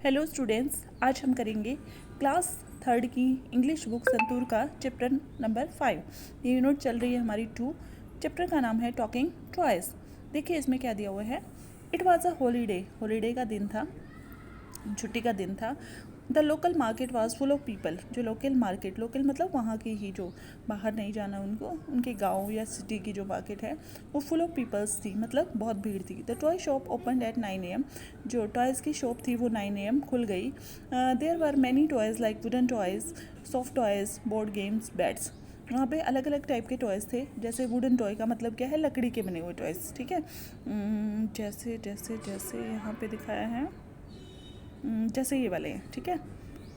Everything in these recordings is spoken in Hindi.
हेलो स्टूडेंट्स, आज हम करेंगे क्लास थर्ड की इंग्लिश बुक संतूर का चैप्टर नंबर 5। ये यूनिट चल रही है हमारी 2। चैप्टर का नाम है टॉकिंग टॉयज। देखिए इसमें क्या दिया हुआ है। It was a holiday, holiday का दिन था, छुट्टी का दिन था। The local market was full of people. जो लोकल मार्केट, लोकल मतलब वहाँ की ही, जो बाहर नहीं जाना उनको, उनके गांव या सिटी की जो मार्केट है वो फुल ऑफ पीपल्स थी, मतलब बहुत भीड़ थी। The toy shop open at 9 AM। जो टॉयज़ की शॉप थी वो 9 AM खुल गई। There were many toys like wooden toys, soft toys, board games, bats. वहाँ पे अलग अलग टाइप के टॉयज़ थे। जैसे वुडन टॉय का मतलब क्या है, लकड़ी के बने हुए टॉयज़, ठीक है। जैसे जैसे जैसे यहाँ पे दिखाया है, जैसे ये वाले हैं, ठीक है।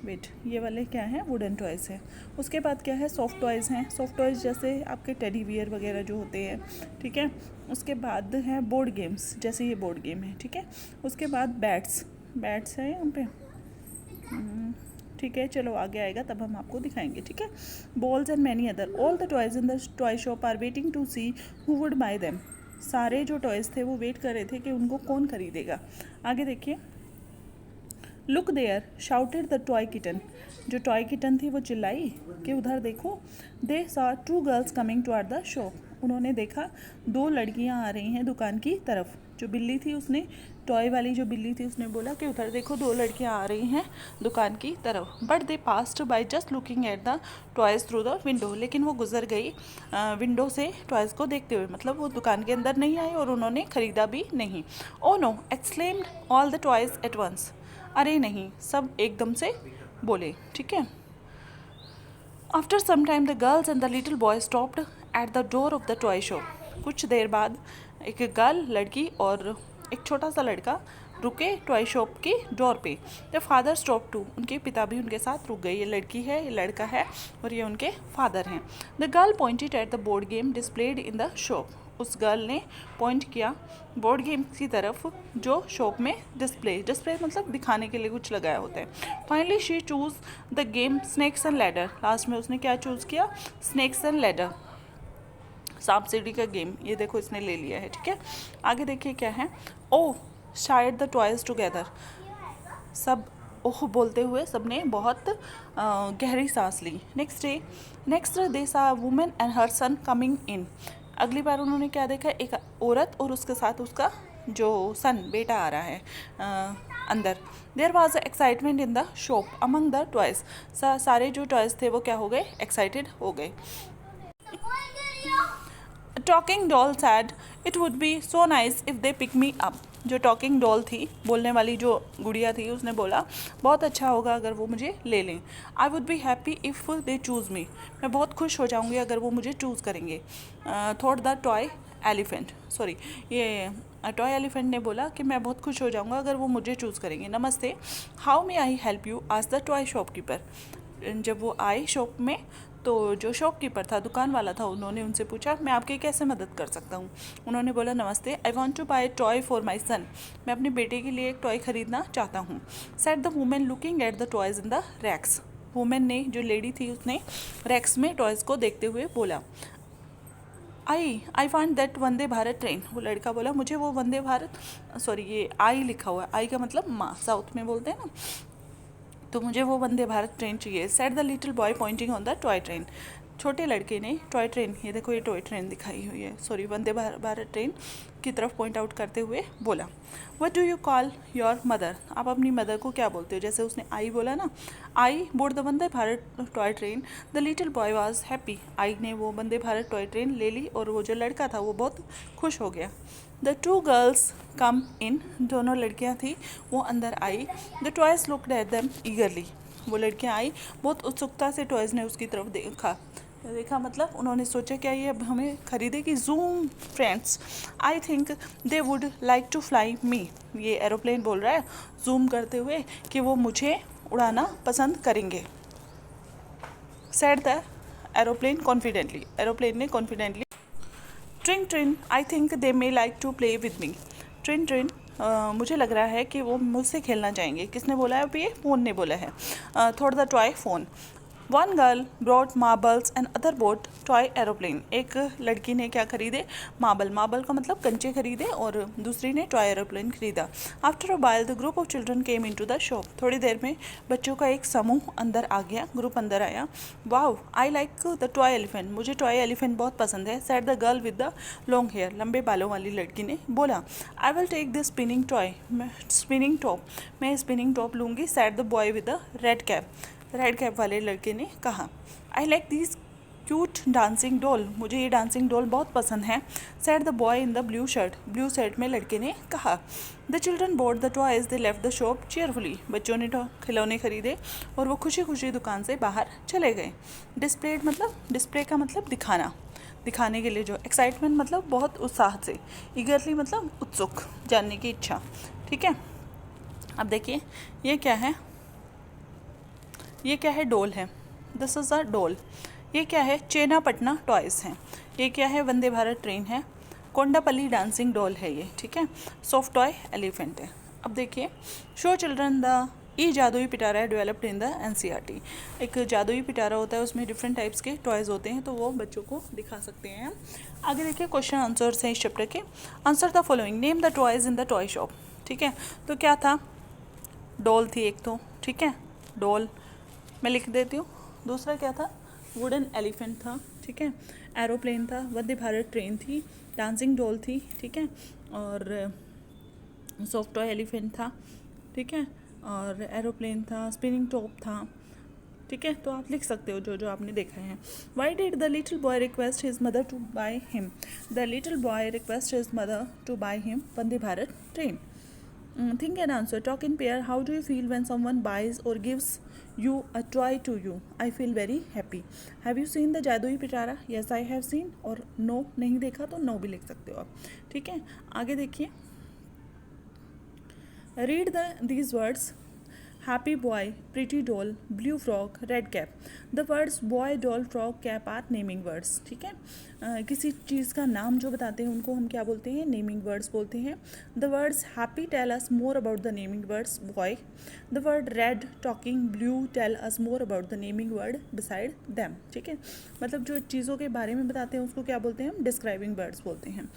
वेट, ये वाले क्या हैं, वुडन टॉयज़ हैं। उसके बाद क्या है, सॉफ्ट टॉयज़ हैं। सॉफ्ट टॉयज़ जैसे आपके टेडी बियर वगैरह जो होते हैं, ठीक है। उसके बाद है बोर्ड गेम्स, जैसे ये बोर्ड गेम है, ठीक है। उसके बाद बैट्स, बैट्स है यहाँ पे, ठीक है। चलो आगे आएगा तब हम आपको दिखाएंगे, ठीक है। Balls and many other, all the toys in the toy shop are waiting to see who would buy them. सारे जो टॉयज़ थे वो वेट कर रहे थे कि उनको कौन खरीदेगा। आगे देखिए, look there shouted the toy kitten. जो टॉय किटन थी वो चिल्लाई कि उधर देखो। They saw two girls coming toward the shop. उन्होंने देखा दो लड़कियां आ रही हैं दुकान की तरफ। जो बिल्ली थी उसने, टॉय वाली जो बिल्ली थी उसने बोला कि उधर देखो दो लड़कियां आ रही हैं दुकान की तरफ। But they passed by just looking at the toys through the window. लेकिन वो गुजर गई विंडो से टॉयज़ को देखते हुए, मतलब वो दुकान के अंदर नहीं आई और उन्होंने ख़रीदा भी नहीं। Oh no exclaimed all the toys at once. अरे नहीं, सब एकदम से बोले, ठीक है। After some time the girls and the little boy stopped at the door of the toy shop. कुछ देर बाद एक गर्ल, लड़की और एक छोटा सा लड़का रुके टॉय शॉप के डोर पे। द फादर स्टॉप टू, उनके पिता भी उनके साथ रुक गए। ये लड़की है, ये लड़का है और ये उनके फादर हैं। The girl pointed at the board game displayed in the shop. उस गर्ल ने पॉइंट किया बोर्ड गेम की तरफ जो शॉप में डिस्प्ले मतलब दिखाने के लिए कुछ लगाया होता है। Finally she choose the game snakes and ladder. Last में उसने क्या चूज़ किया, स्नेक्स एंड लैडर, सांप सीढ़ी का गेम। ये देखो इसने ले लिया है, ठीक है। आगे देखिए क्या है। ओह शायद द टॉयज टुगेदर। सब ओह बोलते हुए सबने बहुत गहरी सांस ली। Next they saw women and her son coming in. अगली बार उन्होंने क्या देखा, एक औरत और उसके साथ उसका जो सन, बेटा आ रहा है अंदर। There was excitement in the shop among the toys. सारे जो टॉयज़ थे वो क्या हो गए, एक्साइटेड हो गए। Talking doll said it would be so nice if they pick me up. जो टॉकिंग डॉल थी, बोलने वाली जो गुड़िया थी, उसने बोला बहुत अच्छा होगा अगर वो मुझे ले लें। I would be happy if they choose me. मैं बहुत खुश हो जाऊंगी अगर वो मुझे चूज़ करेंगे। Thought the toy elephant, sorry, ये टॉय एलिफेंट ने बोला कि मैं बहुत खुश हो जाऊंगा अगर वो मुझे चूज़ करेंगे। नमस्ते, how may I help you, asked the toy shopkeeper. जब वो आए शॉप में तो जो शॉपकीपर था, दुकान वाला था, उन्होंने उनसे पूछा मैं आपकी कैसे मदद कर सकता हूँ। उन्होंने बोला नमस्ते, I want to buy toy for my son. मैं अपने बेटे के लिए एक टॉय खरीदना चाहता हूँ। Said the women looking at the toys in the racks. Women ने, जो लेडी थी, उसने रैक्स में टॉयज़ को देखते हुए बोला I want that Vande Bharat train. वो लड़का बोला मुझे वो वंदे भारत, सॉरी ये आई लिखा हुआ है, आई का मतलब माँ, साउथ में बोलते हैं ना, तो मुझे वो वंदे भारत ट्रेन चाहिए। Said the little boy pointing on the toy train. छोटे लड़के ने टॉय ट्रेन, ये देखो ये टॉय ट्रेन दिखाई हुई है, सॉरी वंदे भारत ट्रेन की तरफ पॉइंट आउट करते हुए बोला what do you call your mother. आप अपनी मदर को क्या बोलते हो। जैसे उसने आई बोला ना, I board the Vande Bharat toy train. The little boy was happy. I ने वो वंदे भारत टॉय ट्रेन ले ली और वो जो लड़का था वो बहुत खुश हो गया। The two girls come in. दोनों लड़कियां थी वो अंदर आई। The toys looked at them eagerly. वो लड़कियां आई, बहुत उत्सुकता से टॉयज़ ने उसकी तरफ देखा मतलब उन्होंने सोचा क्या ये अब हमें खरीदेगी। Zoom friends, I think they would like to fly me. ये एरोप्लेन बोल रहा है जूम करते हुए कि वो मुझे उड़ाना पसंद करेंगे। Said the aeroplane confidently. Aeroplane ने कॉन्फिडेंटली ट्रिन ट्रिन, I think they may like to play with me. ट्रिन ट्रिन, मुझे लग रहा है कि वो मुझसे खेलना चाहेंगे। किसने बोला है, अब ये फ़ोन ने बोला है। थोड़ा the toy phone. One girl brought marbles and other boat toy aeroplane. एक लड़की ने क्या खरीदे, मार्बल का मतलब कंचे खरीदे, और दूसरी ने टॉय एरोप्लेन खरीदा। After a while the group of children came into the shop. थोड़ी देर में बच्चों का एक समूह अंदर आ गया, ग्रुप अंदर आया। Wow I like the toy elephant, मुझे टॉय एलिफेंट बहुत पसंद है, said the girl with the long hair, लंबे बालों वाली लड़की ने बोला। I will take this spinning toy, spinning top, मैं स्पिनिंग टॉप लूँगी, said the boy with the red cap, red cap वाले लड़के ने कहा। I like this cute dancing doll, मुझे ये डांसिंग डॉल बहुत पसंद है, said the boy in the blue shirt, blue shirt में लड़के ने कहा। The children bought the toys, they left the shop cheerfully, बच्चों ने खिलौने खरीदे और वो खुशी खुशी दुकान से बाहर चले गए। डिस्प्लेड मतलब, डिस्प्ले का मतलब दिखाना, दिखाने के लिए जो, एक्साइटमेंट मतलब बहुत उत्साह से, ईगरली मतलब उत्सुक, जानने की इच्छा। ठीक है, अब देखिए ये क्या है, ये क्या है, डोल है, दिस इज़ अ डोल। ये क्या है, चेनापटना टॉयज़ हैं। ये क्या है, वंदे भारत ट्रेन है। कोंडापल्ली डांसिंग डॉल है ये। ठीक है, सॉफ्ट टॉय एलिफेंट है। अब देखिए, शो चिल्ड्रन द ई जादुई पिटारा है डेवलप्ड इन द एनसीईआरटी। एक जादुई पिटारा होता है, उसमें डिफरेंट टाइप्स के टॉयज़ होते हैं, तो वो बच्चों को दिखा सकते हैं। आगे देखिए, क्वेश्चन आंसर्स हैं इस चैप्टर के। Answer the following, name the toys in the toy shop. ठीक है, तो क्या था, डॉल थी एक तो, ठीक है, डॉल मैं लिख देती हूँ। दूसरा क्या था, वुडन एलिफेंट था, ठीक है, एरोप्लेन था, वंदे भारत ट्रेन थी, डांसिंग डॉल थी, ठीक है, और सॉफ्ट टॉय एलिफेंट था, ठीक है, और एरोप्लेन था, स्पिनिंग टॉप था। ठीक है, तो आप लिख सकते हो जो जो आपने देखा है। Why did the little boy request his mother to buy him, the little boy request his mother to buy him Vande Bharat train. Think and answer. Talk in pair. How do you feel when someone buys or gives you a toy to you? I feel very happy. Have you seen the जादुई पिटारा? Yes, I have seen. और no नहीं देखा तो no भी लिख सकते हो आप। ठीक है, आगे देखिए, read these words. Happy boy, pretty doll, blue frog, red cap. The words boy, doll, frog, cap are naming words. ठीक है, किसी चीज़ का नाम जो बताते हैं उनको हम क्या बोलते हैं, नेमिंग वर्ड्स बोलते हैं। The words happy tell us more about the naming words boy. The word red, talking, blue tell us more about the naming word beside them. ठीक है, मतलब जो चीज़ों के बारे में बताते हैं उसको क्या बोलते हैं हम, डिस्क्राइबिंग वर्ड्स बोलते हैं।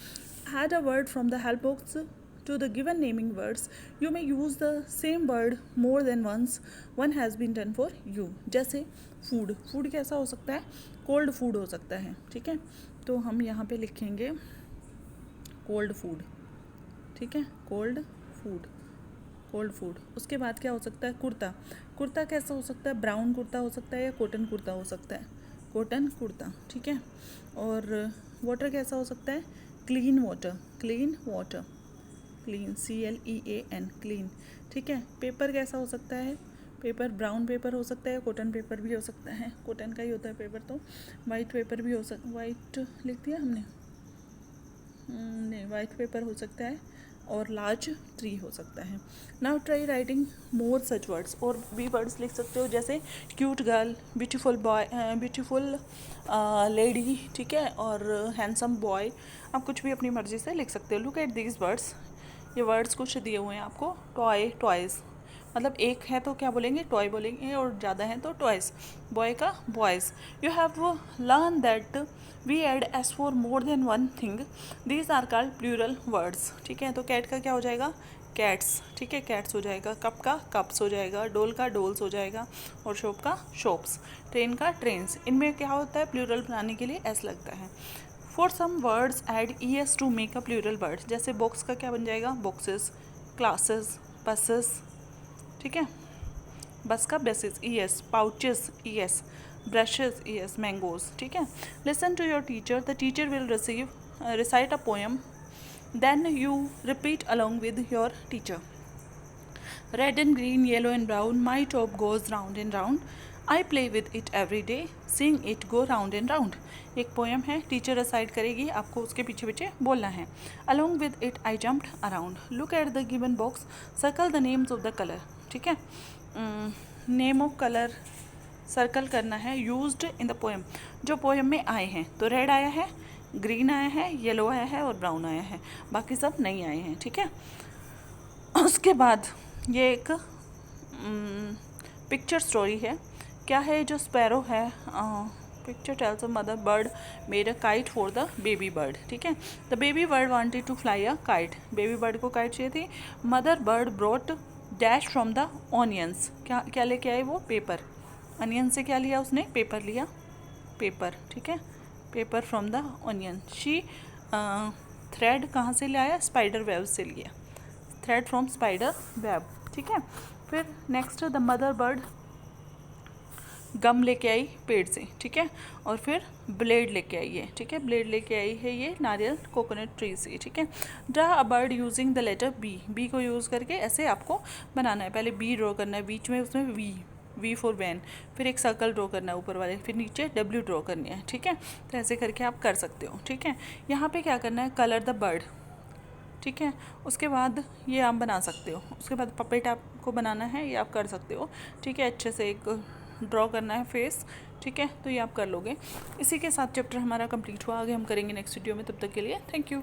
Add a word from the help box to the given naming words. You may use the same word more than once. One has been done for you. जैसे फूड, फूड कैसा हो सकता है, कोल्ड फूड हो सकता है। ठीक है, तो हम यहाँ पे लिखेंगे कोल्ड फूड। ठीक है, कोल्ड फूड, कोल्ड फूड। उसके बाद क्या हो सकता है, कुर्ता, कुर्ता कैसा हो सकता है, ब्राउन कुर्ता हो सकता है या कॉटन कुर्ता हो सकता है, कॉटन कुर्ता। ठीक है, और वाटर कैसा हो सकता है, clean water, clean water, clean, CLEAN, clean. ठीक है, पेपर कैसा हो सकता है, पेपर ब्राउन पेपर हो सकता है, कॉटन पेपर भी हो सकता है, कॉटन का ही होता है पेपर, तो वाइट पेपर भी हो सकता, वाइट लिख दिया हमने, नहीं, वाइट पेपर हो सकता है, और लार्ज ट्री हो सकता है। नाउ ट्राई राइटिंग मोर सच वर्ड्स, और भी वर्ड्स लिख सकते हो, जैसे cute girl, beautiful boy, beautiful lady, ठीक है, और हैंडसम बॉय। आप कुछ भी अपनी मर्ज़ी से लिख सकते हो। लुक एट दीज वर्ड्स, ये वर्ड्स कुछ दिए हुए हैं आपको। टॉय, टॉयज़, मतलब एक है तो क्या बोलेंगे, टॉय बोलेंगे, और ज़्यादा हैं तो टॉयज़। बॉय का boys. You have learn that we add s for more than one thing, these are called plural words. ठीक है, तो कैट का क्या हो जाएगा, कैट्स। ठीक है, कैट्स हो जाएगा। कप का कप्स हो जाएगा। डोल का डोल्स हो जाएगा, और शॉप का शॉप्स। ट्रेन का ट्रेन्स। इनमें क्या होता है, प्लूरल बनाने के लिए एस लगता है। For some words add ES to make a plural word, जैसे बॉक्स का क्या बन जाएगा, बॉक्सेस, क्लासेस, बसेस। ठीक है, बस का buses, ES, pouches, ES, brushes, ES, mangoes. ठीक है, listen to your teacher, the teacher will recite a poem, then you repeat along with your teacher. Red and green, yellow and brown, my top goes round and round, I play with it every day, sing it go round and round. एक पोएम है, टीचर रिसाइट करेगी, आपको उसके पीछे पीछे बोलना है। Along with it I jumped around, look at the given box, circle the names of the colour. ठीक है, नेम ऑफ कलर सर्कल करना है यूज्ड इन द पोएम, जो पोएम में आए हैं। तो रेड आया है, ग्रीन आया है, येलो आया है, और ब्राउन आया है, बाकी सब नहीं आए हैं। ठीक है, उसके बाद ये एक पिक्चर स्टोरी है क्या है जो स्पैरो है, picture tells a mother bird made a kite for the baby bird, ठीक है। The baby bird wanted to fly a kite, baby bird को काइट चाहिए थी। Mother bird brought dash from the onions, क्या क्या लेके आए वो, पेपर। अनियन से क्या लिया उसने, पेपर लिया, पेपर, ठीक है, paper from the onion. She thread कहाँ से लाया, स्पाइडर वेब से लिया, थ्रेड फ्रॉम स्पाइडर वेब, ठीक है। फिर नेक्स्ट द मदर बर्ड गम लेके आई पेड़ से, ठीक है। और फिर ब्लेड लेके आई है, ठीक है, ब्लेड लेके आई है ये नारियल कोकोनट ट्री से, ठीक है। Draw a bird using the letter B, B को यूज़ करके ऐसे आपको बनाना है। पहले बी ड्रॉ करना है, बीच में उसमें वी, वी फॉर वैन, फिर एक सर्कल ड्रॉ करना है ऊपर वाले, फिर नीचे डब्ल्यू ड्रॉ करनी है, ठीक है। तो ऐसे करके आप कर सकते हो, ठीक है। यहाँ पे क्या करना है, कलर द बर्ड, ठीक है। उसके बाद ये आप बना सकते हो, उसके बाद पपेट आपको बनाना है, ये आप कर सकते हो, ठीक है। अच्छे से एक ड्रॉ करना है फेस, ठीक है, तो ये आप कर लोगे। इसी के साथ चैप्टर हमारा कंप्लीट हुआ, आगे हम करेंगे नेक्स्ट वीडियो में, तब तक के लिए थैंक यू।